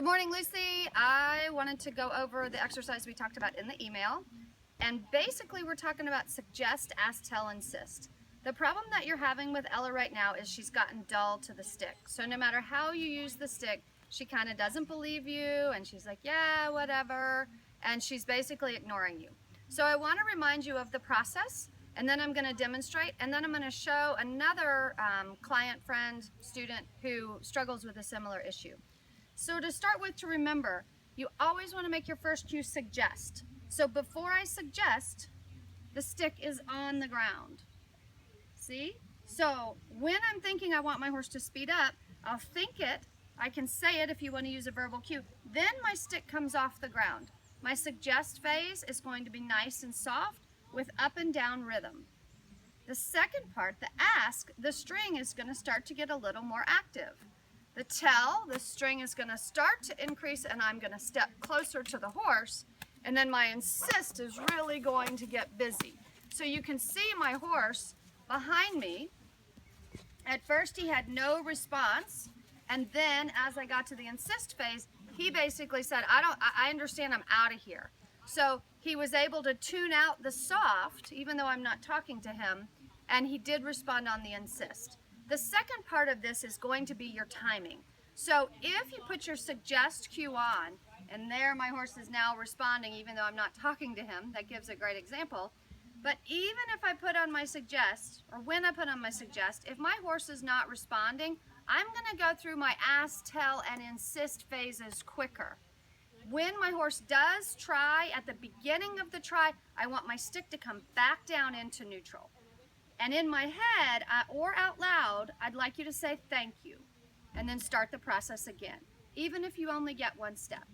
Good morning, Lucy. I wanted to go over the exercise we talked about in the email. And basically we're talking about suggest, ask, tell, insist. The problem that you're having with Ella right now is she's gotten dull to the stick. So no matter how you use the stick, she kind of doesn't believe you and she's like, yeah, whatever. And she's basically ignoring you. So I want to remind you of the process, and then I'm going to demonstrate, and then I'm going to show another client, friend, student who struggles with a similar issue. So to start with, to remember, you always want to make your first cue suggest. So before I suggest, the stick is on the ground. See? So when I'm thinking I want my horse to speed up, I'll think it, I can say it if you want to use a verbal cue, then my stick comes off the ground. My suggest phase is going to be nice and soft with up and down rhythm. The second part, the ask, the string is going to start to get a little more active. The tell, the string is going to start to increase and I'm going to step closer to the horse, and then my insist is really going to get busy. So you can see my horse behind me. At first he had no response, and then as I got to the insist phase, he basically said, I understand, I'm out of here. So he was able to tune out the soft, even though I'm not talking to him, and he did respond on the insist. The second part of this is going to be your timing. So if you put your suggest cue on, and there my horse is now responding even though I'm not talking to him, that gives a great example. But even if I put on my suggest, or when I put on my suggest, if my horse is not responding, I'm going to go through my ask, tell, and insist phases quicker. When my horse does try, at the beginning of the try, I want my stick to come back down into neutral. And in my head, or out loud, I'd like you to say thank you, and then start the process again, even if you only get one step.